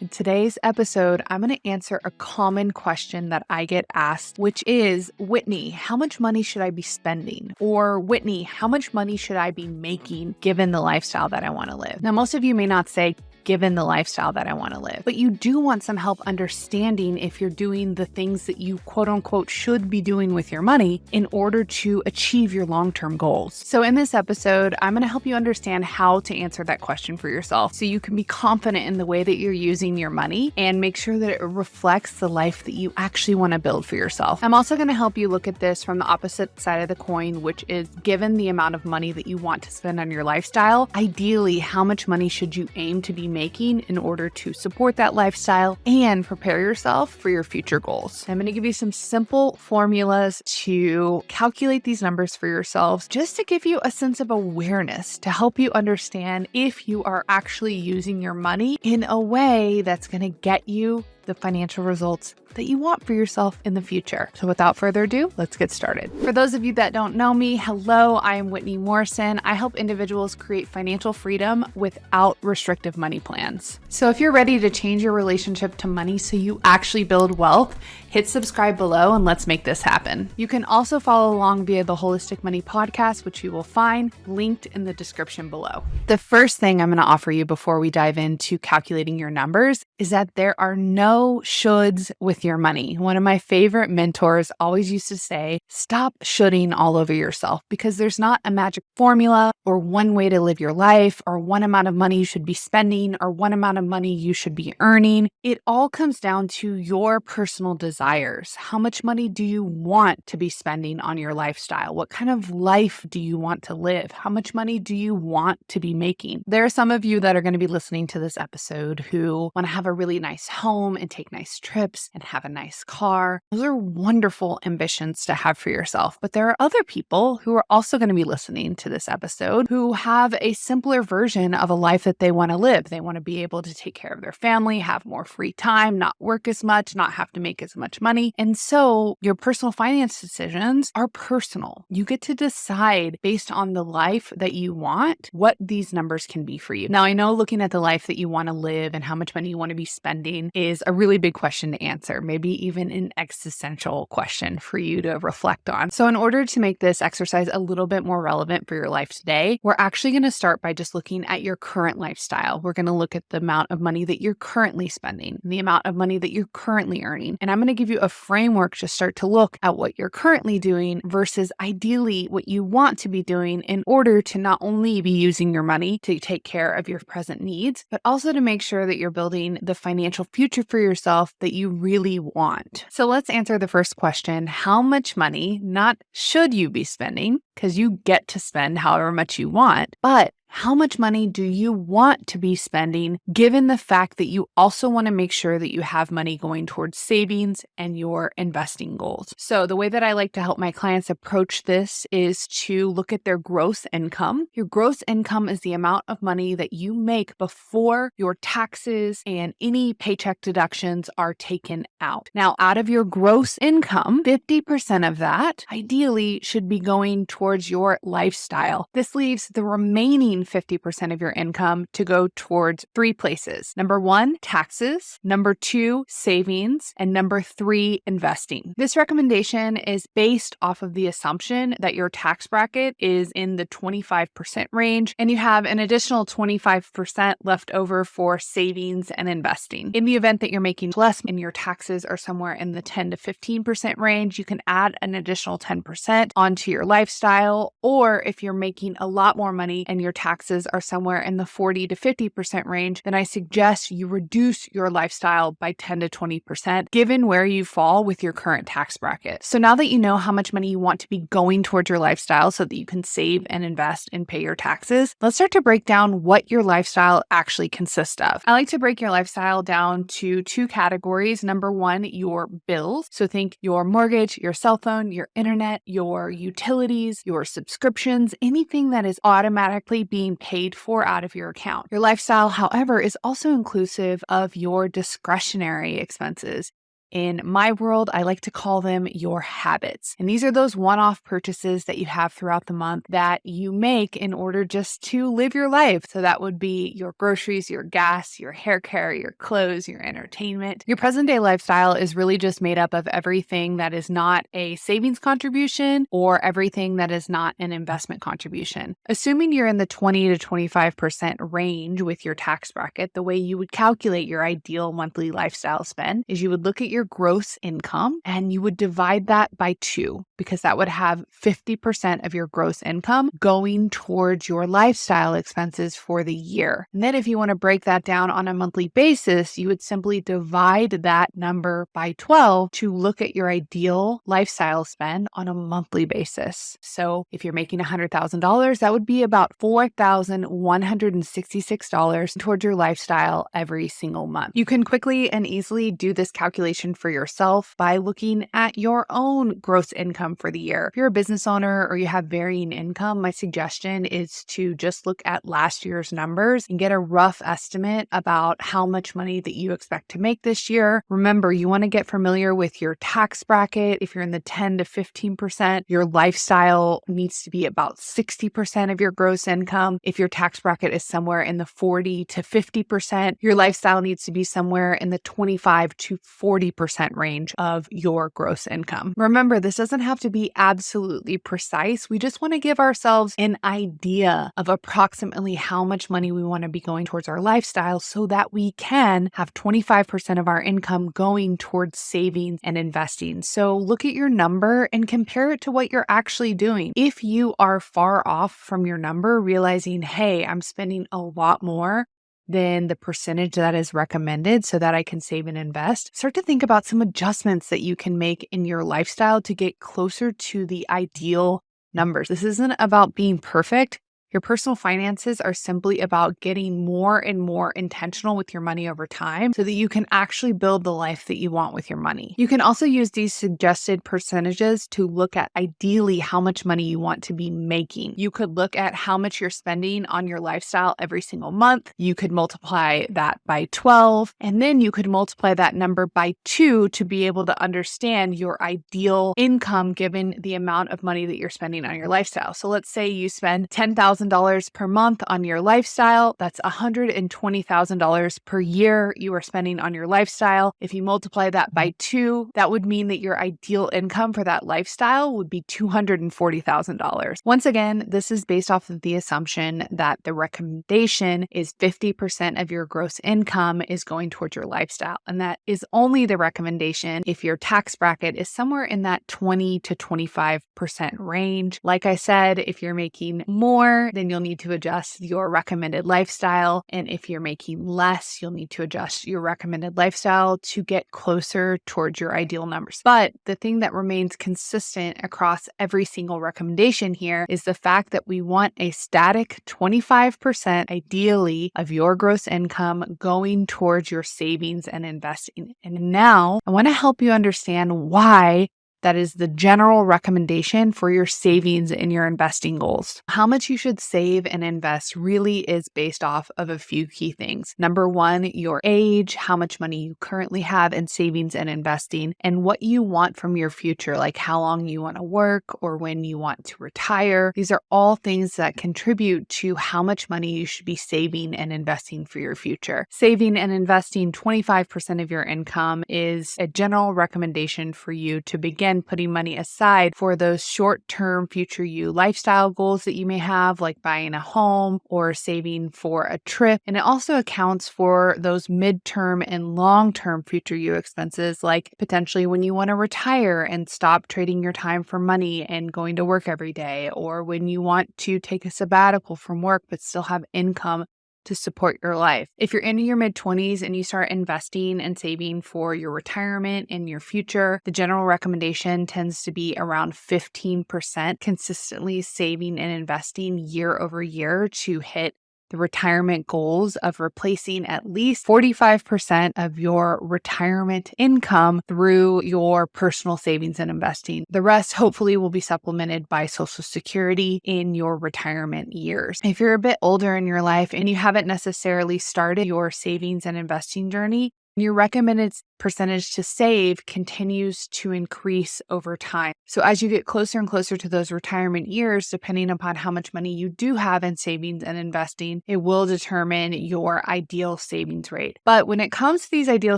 In today's episode, I'm going to answer a common question that I get asked, which is, Whitney, how much money should I be spending? Or Whitney, how much money should I be making given the lifestyle that I want to live? Now, most of you may not say, given the lifestyle that I want to live. But you do want some help understanding if you're doing the things that you quote unquote should be doing with your money in order to achieve your long-term goals. So in this episode, I'm going to help you understand how to answer that question for yourself so you can be confident in the way that you're using your money and make sure that it reflects the life that you actually want to build for yourself. I'm also going to help you look at this from the opposite side of the coin, which is given the amount of money that you want to spend on your lifestyle, ideally, how much money should you aim to be making in order to support that lifestyle and prepare yourself for your future goals. I'm going to give you some simple formulas to calculate these numbers for yourselves, just to give you a sense of awareness to help you understand if you are actually using your money in a way that's going to get you the financial results that you want for yourself in the future. So without further ado, let's get started. For those of you that don't know me, hello, I am Whitney Morrison. I help individuals create financial freedom without restrictive money plans. So if you're ready to change your relationship to money so you actually build wealth, hit subscribe below and let's make this happen. You can also follow along via the Holistic Money Podcast, which you will find linked in the description below. The first thing I'm going to offer you before we dive into calculating your numbers is that there are no shoulds with your money. One of my favorite mentors always used to say, stop shoulding all over yourself, because there's not a magic formula or one way to live your life or one amount of money you should be spending or one amount of money you should be earning. It all comes down to your personal desires. How much money do you want to be spending on your lifestyle? What kind of life do you want to live? How much money do you want to be making? There are some of you that are going to be listening to this episode who want to have a really nice home and take nice trips and have a nice car. Those are wonderful ambitions to have for yourself. But there are other people who are also going to be listening to this episode who have a simpler version of a life that they want to live. They want to be able to take care of their family, have more free time, not work as much, not have to make as much money. And so your personal finance decisions are personal. You get to decide based on the life that you want what these numbers can be for you. Now, I know looking at the life that you want to live and how much money you want to be spending is a really big question to answer, maybe even an existential question for you to reflect on. So in order to make this exercise a little bit more relevant for your life today, we're actually going to start by just looking at your current lifestyle. We're going to look at the amount of money that you're currently spending, the amount of money that you're currently earning. And I'm going to give you a framework to start to look at what you're currently doing versus ideally what you want to be doing in order to not only be using your money to take care of your present needs, but also to make sure that you're building the financial future for yourself that you really want. So let's answer the first question. How much money, not should you be spending, because you get to spend however much you want, but how much money do you want to be spending, given the fact that you also want to make sure that you have money going towards savings and your investing goals? So the way that I like to help my clients approach this is to look at their gross income. Your gross income is the amount of money that you make before your taxes and any paycheck deductions are taken out. Now, out of your gross income, 50% of that ideally should be going towards your lifestyle. This leaves the remaining 50% of your income to go towards three places. Number one, taxes. Number two, savings. And number three, investing. This recommendation is based off of the assumption that your tax bracket is in the 25% range and you have an additional 25% left over for savings and investing. In the event that you're making less and your taxes are somewhere in the 10 to 15% range, you can add an additional 10% onto your lifestyle. Or if you're making a lot more money and your taxes are somewhere in the 40 to 50% range, then I suggest you reduce your lifestyle by 10 to 20%, given where you fall with your current tax bracket. So now that you know how much money you want to be going towards your lifestyle so that you can save and invest and pay your taxes, let's start to break down what your lifestyle actually consists of. I like to break your lifestyle down to two categories. Number one, your bills. So think your mortgage, your cell phone, your internet, your utilities, your subscriptions, anything that is automatically being paid for out of your account. Your lifestyle, however, is also inclusive of your discretionary expenses. In my world, I like to call them your habits. And these are those one-off purchases that you have throughout the month that you make in order just to live your life. So that would be your groceries, your gas, your hair care, your clothes, your entertainment. Your present day lifestyle is really just made up of everything that is not a savings contribution or everything that is not an investment contribution. Assuming you're in the 20 to 25% range with your tax bracket, the way you would calculate your ideal monthly lifestyle spend is you would look at your gross income and you would divide that by 2 because that would have 50% of your gross income going towards your lifestyle expenses for the year. And then if you want to break that down on a monthly basis, you would simply divide that number by 12 to look at your ideal lifestyle spend on a monthly basis. So if you're making $100,000, that would be about $4,166 towards your lifestyle every single month. You can quickly and easily do this calculation for yourself by looking at your own gross income for the year. If you're a business owner or you have varying income, my suggestion is to just look at last year's numbers and get a rough estimate about how much money that you expect to make this year. Remember, you want to get familiar with your tax bracket. If you're in the 10 to 15%, your lifestyle needs to be about 60% of your gross income. If your tax bracket is somewhere in the 40 to 50%, your lifestyle needs to be somewhere in the 25 to 40% range of your gross income. Remember, this doesn't have to be absolutely precise. We just want to give ourselves an idea of approximately how much money we want to be going towards our lifestyle so that we can have 25% of our income going towards savings and investing. So look at your number and compare it to what you're actually doing. If you are far off from your number, realizing, hey, I'm spending a lot more than the percentage that is recommended so that I can save and invest, start to think about some adjustments that you can make in your lifestyle to get closer to the ideal numbers. This isn't about being perfect. Your personal finances are simply about getting more and more intentional with your money over time so that you can actually build the life that you want with your money. You can also use these suggested percentages to look at ideally how much money you want to be making. You could look at how much you're spending on your lifestyle every single month. You could multiply that by 12, and then you could multiply that number by 2 to be able to understand your ideal income given the amount of money that you're spending on your lifestyle. So let's say you spend $10,000 per month on your lifestyle. That's $120,000 per year you are spending on your lifestyle. If you multiply that by 2, that would mean that your ideal income for that lifestyle would be $240,000. Once again, this is based off of the assumption that the recommendation is 50% of your gross income is going towards your lifestyle. And that is only the recommendation if your tax bracket is somewhere in that 20 to 25% range. Like I said, if you're making more, then you'll need to adjust your recommended lifestyle. And if you're making less, you'll need to adjust your recommended lifestyle to get closer towards your ideal numbers. But the thing that remains consistent across every single recommendation here is the fact that we want a static 25% ideally of your gross income going towards your savings and investing. And now I want to help you understand why that is the general recommendation for your savings and your investing goals. How much you should save and invest really is based off of a few key things. Number one, your age, how much money you currently have in savings and investing, and what you want from your future, like how long you want to work or when you want to retire. These are all things that contribute to how much money you should be saving and investing for your future. Saving and investing 25% of your income is a general recommendation for you to begin putting money aside for those short-term future you lifestyle goals that you may have, like buying a home or saving for a trip. And it also accounts for those midterm and long-term future you expenses, like potentially when you want to retire and stop trading your time for money and going to work every day, or when you want to take a sabbatical from work but still have income to support your life. If you're in your mid-20s and you start investing and saving for your retirement and your future, the general recommendation tends to be around 15% consistently saving and investing year over year to hit the retirement goals of replacing at least 45% of your retirement income through your personal savings and investing. The rest hopefully will be supplemented by Social Security in your retirement years. If you're a bit older in your life and you haven't necessarily started your savings and investing journey, your recommended percentage to save continues to increase over time. So as you get closer and closer to those retirement years, depending upon how much money you do have in savings and investing, it will determine your ideal savings rate. But when it comes to these ideal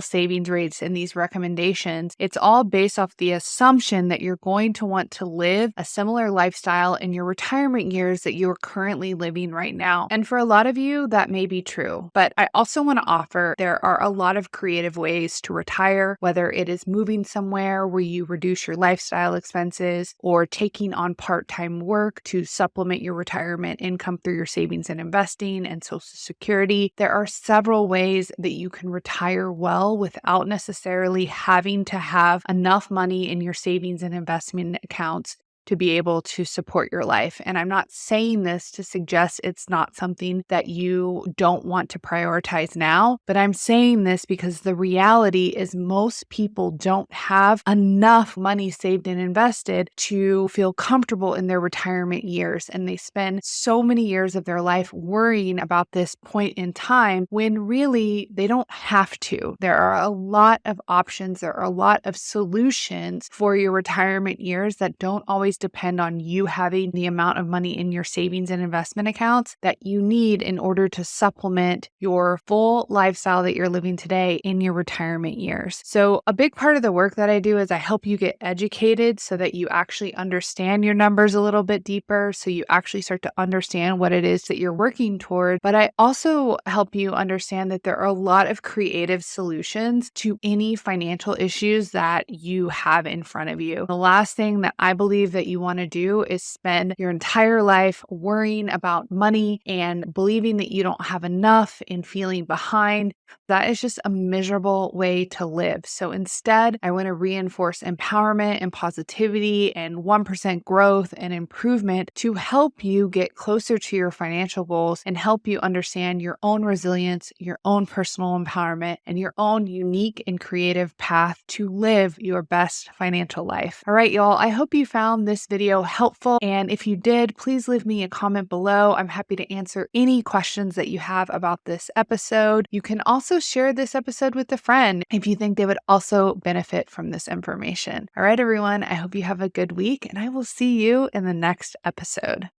savings rates and these recommendations, it's all based off the assumption that you're going to want to live a similar lifestyle in your retirement years that you're currently living right now. And for a lot of you, that may be true. But I also want to offer there are a lot of creative ways to retire, whether it is moving somewhere where you reduce your lifestyle expenses or taking on part-time work to supplement your retirement income through your savings and investing and Social Security. There are several ways that you can retire well without necessarily having to have enough money in your savings and investment accounts to be able to support your life. And I'm not saying this to suggest it's not something that you don't want to prioritize now, but I'm saying this because the reality is most people don't have enough money saved and invested to feel comfortable in their retirement years. And they spend so many years of their life worrying about this point in time when really they don't have to. There are a lot of options. There are a lot of solutions for your retirement years that don't always depend on you having the amount of money in your savings and investment accounts that you need in order to supplement your full lifestyle that you're living today in your retirement years. So a big part of the work that I do is I help you get educated so that you actually understand your numbers a little bit deeper, so you actually start to understand what it is that you're working toward. But I also help you understand that there are a lot of creative solutions to any financial issues that you have in front of you. The last thing that I believe that you want to do is spend your entire life worrying about money and believing that you don't have enough and feeling behind. That is just a miserable way to live. So instead, I want to reinforce empowerment and positivity and 1% growth and improvement to help you get closer to your financial goals and help you understand your own resilience, your own personal empowerment, and your own unique and creative path to live your best financial life. All right, y'all, I hope you found this video helpful. And if you did, please leave me a comment below. I'm happy to answer any questions that you have about this episode. You can also share this episode with a friend if you think they would also benefit from this information. All right, everyone, I hope you have a good week and I will see you in the next episode.